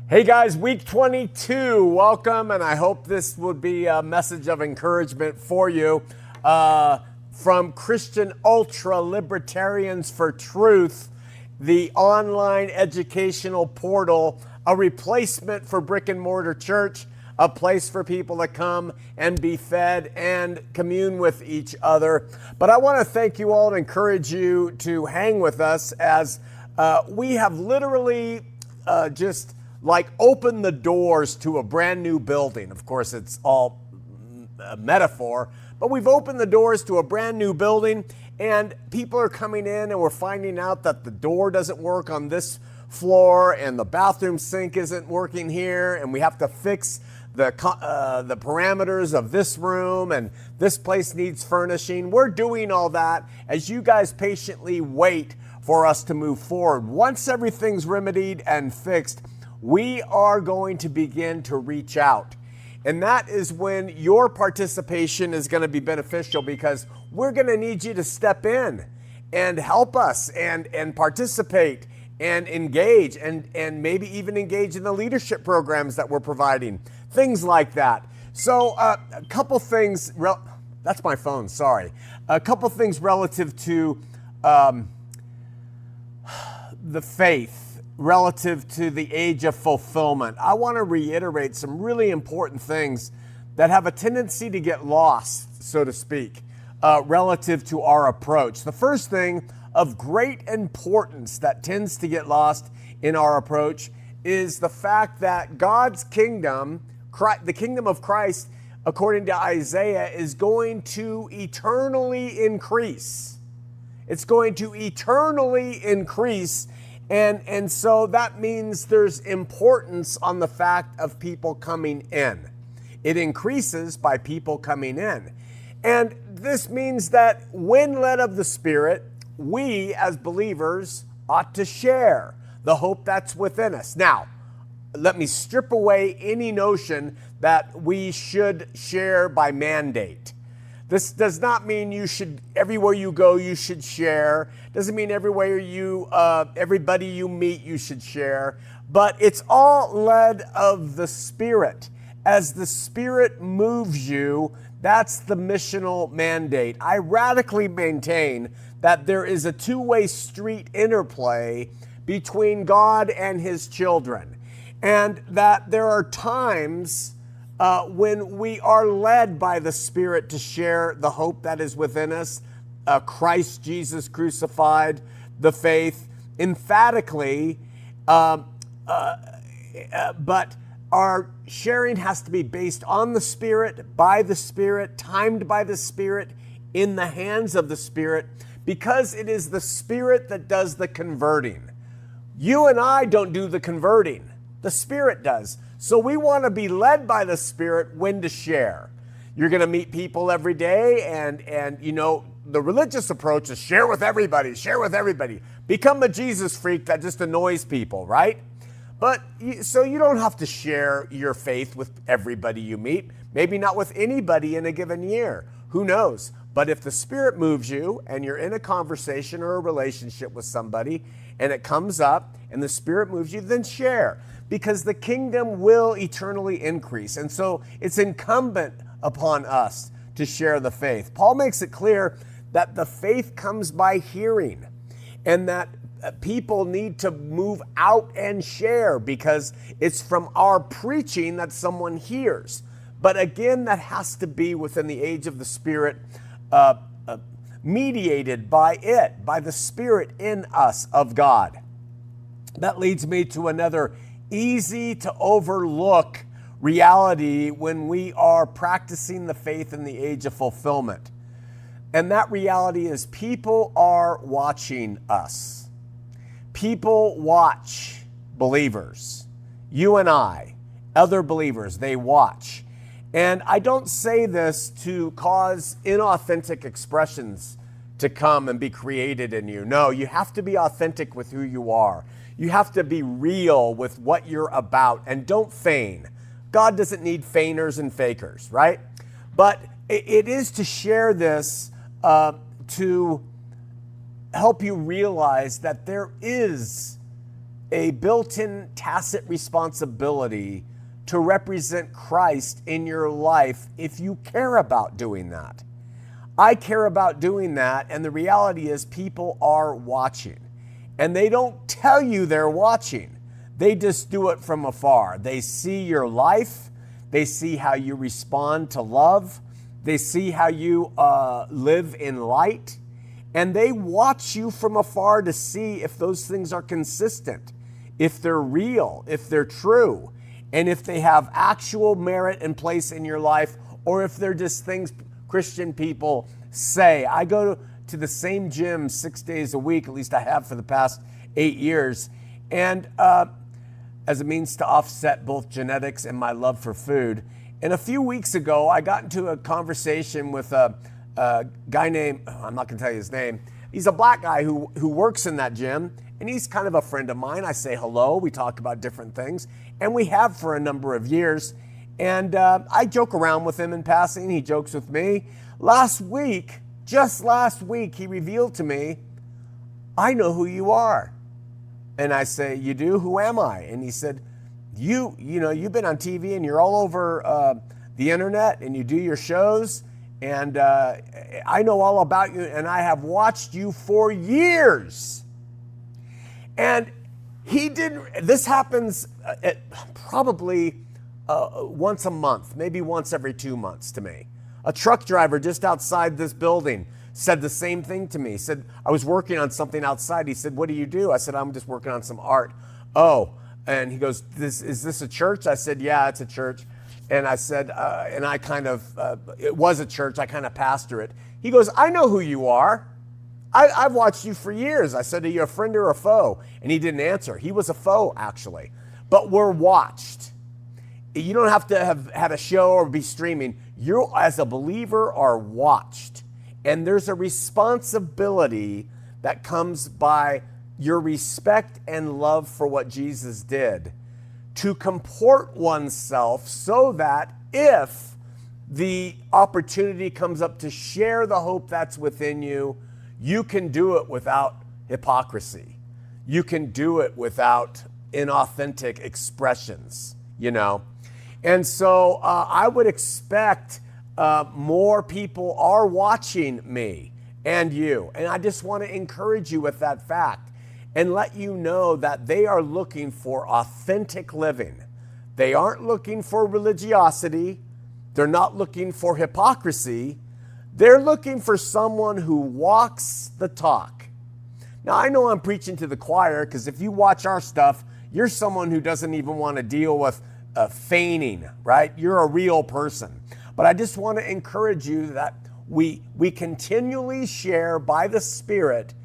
Hey guys, week 22, welcome, and I hope this would be a message of encouragement for you from Christian Ultra Libertarians for Truth, the online educational portal, a replacement for brick and mortar church, a place for people to come and be fed and commune with each other. But I want to thank you all and encourage you to hang with us as we have literally just like opened the doors to a brand new building. Of course, it's all a metaphor, but we've opened the doors to a brand new building and people are coming in and we're finding out that the door doesn't work on this floor and the bathroom sink isn't working here and we have to fix the parameters of this room and this place needs furnishing. We're doing all that as you guys patiently wait for us to move forward. Once everything's remedied and fixed, we are going to begin to reach out. And that is when your participation is going to be beneficial because we're going to need you to step in and help us and participate and engage and maybe even engage in the leadership programs that we're providing, things like that. So a couple things, that's my phone, sorry. A couple things relative to the faith, relative to the age of fulfillment. I want to reiterate some really important things that have a tendency to get lost, so to speak, relative to our approach. The first thing of great importance that tends to get lost in our approach is the fact that God's kingdom, the kingdom of Christ, according to Isaiah, is going to eternally increase. It's going to eternally increase. And so that means there's importance on the fact of people coming in. It increases by people coming in. And this means that when led of the Spirit, we as believers ought to share the hope that's within us. Now, let me strip away any notion that we should share by mandate. This does not mean you should, everywhere you go, you should share. Doesn't mean everywhere everybody you meet, you should share. But it's all led of the Spirit. As the Spirit moves you, that's the missional mandate. I radically maintain that there is a two-way street interplay between God and His children. And that there are times when we are led by the Spirit to share the hope that is within us, Christ Jesus crucified, the faith, emphatically, but our sharing has to be based on the Spirit, by the Spirit, timed by the Spirit, in the hands of the Spirit, because it is the Spirit that does the converting. You and I don't do the converting. The Spirit does. So we want to be led by the Spirit when to share. You're going to meet people every day and you know, the religious approach is share with everybody, share with everybody. Become a Jesus freak that just annoys people, right? But so you don't have to share your faith with everybody you meet, maybe not with anybody in a given year. Who knows? But if the Spirit moves you and you're in a conversation or a relationship with somebody and it comes up and the Spirit moves you, then share. Because the kingdom will eternally increase. And so it's incumbent upon us to share the faith. Paul makes it clear that the faith comes by hearing and that people need to move out and share because it's from our preaching that someone hears. But again, that has to be within the age of the Spirit, mediated by it, by the Spirit in us of God. That leads me to another easy to overlook reality when we are practicing the faith in the age of fulfillment. And that reality is people are watching us. People watch believers. You and I, other believers, they watch. And I don't say this to cause inauthentic expressions to come and be created in you. No, you have to be authentic with who you are. You have to be real with what you're about and don't feign. God doesn't need feigners and fakers, right? But it is to share this to help you realize that there is a built-in tacit responsibility to represent Christ in your life if you care about doing that. I care about doing that, and the reality is people are watching. And they don't tell you they're watching. They just do it from afar. They see your life. They see how you respond to love. They see how you live in light. And they watch you from afar to see if those things are consistent, if they're real, if they're true, and if they have actual merit and place in your life, or if they're just things Christian people say. I go to the same gym 6 days a week, at least I have for the past 8 years, and as a means to offset both genetics and my love for food. And a few weeks ago, I got into a conversation with a guy named, I'm not going to tell you his name. He's a black guy who works in that gym, and he's kind of a friend of mine. I say hello, we talk about different things, and we have for a number of years. And I joke around with him in passing. He jokes with me. Just last week, he revealed to me, I know who you are. And I say, you do? Who am I? And he said, you know, you've been on TV and you're all over the internet and you do your shows. And I know all about you and I have watched you for years. And this happens probably once a month, maybe once every 2 months to me. A truck driver just outside this building said the same thing to me. He said, I was working on something outside. He said, what do you do? I said, I'm just working on some art. Oh, and he goes, is this a church? I said, yeah, it's a church. And I said, and I kind of, it was a church. I kind of pastor it. He goes, I know who you are. I've watched you for years. I said, are you a friend or a foe? And he didn't answer. He was a foe, actually. But we're watched. You don't have to have had a show or be streaming. You, as a believer, are watched. And there's a responsibility that comes by your respect and love for what Jesus did to comport oneself so that if the opportunity comes up to share the hope that's within you, you can do it without hypocrisy. You can do it without inauthentic expressions, you know. And so I would expect more people are watching me and you. And I just want to encourage you with that fact and let you know that they are looking for authentic living. They aren't looking for religiosity. They're not looking for hypocrisy. They're looking for someone who walks the talk. Now, I know I'm preaching to the choir because if you watch our stuff, you're someone who doesn't even want to deal with feigning, right? You're a real person. But I just want to encourage you that we continually share by the Spirit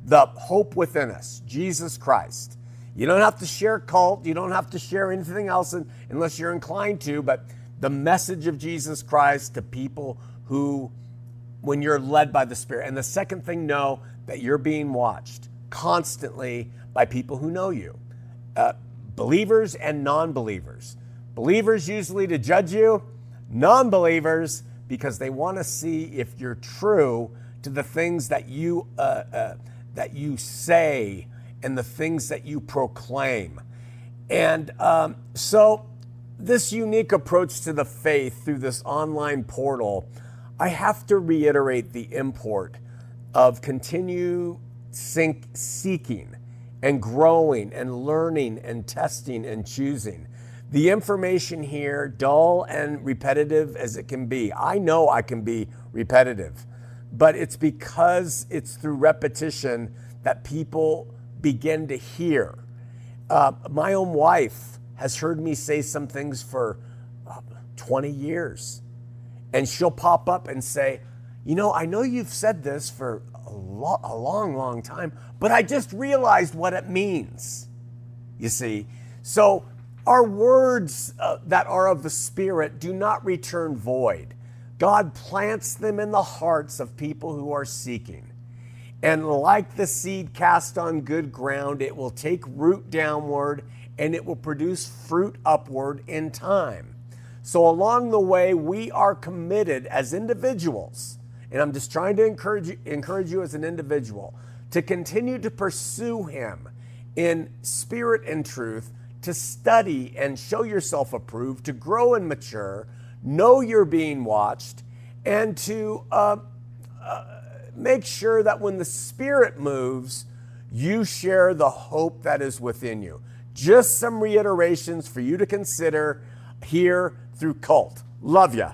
the hope within us, Jesus Christ. You don't have to share cult. You don't have to share anything else unless you're inclined to, but the message of Jesus Christ to people who, when you're led by the Spirit. And the second thing, know that you're being watched constantly by people who know you. Believers and non-believers. Believers usually to judge you, non-believers because they want to see if you're true to the things that you say and the things that you proclaim. And so this unique approach to the faith through this online portal, I have to reiterate the import of continue seeking and growing and learning and testing and choosing. The information here, dull and repetitive as it can be. I know I can be repetitive, but it's because it's through repetition that people begin to hear. My own wife has heard me say some things for 20 years, and she'll pop up and say, you know, I know you've said this for a long time, but I just realized what it means. You see, so our words that are of the Spirit do not return void. God plants them in the hearts of people who are seeking. And like the seed cast on good ground, it will take root downward and it will produce fruit upward in time. So along the way, we are committed as individuals, and I'm just trying to encourage you as an individual to continue to pursue Him in spirit and truth, to study and show yourself approved, to grow and mature, know you're being watched, and to make sure that when the Spirit moves, you share the hope that is within you. Just some reiterations for you to consider here through Cult. Love ya.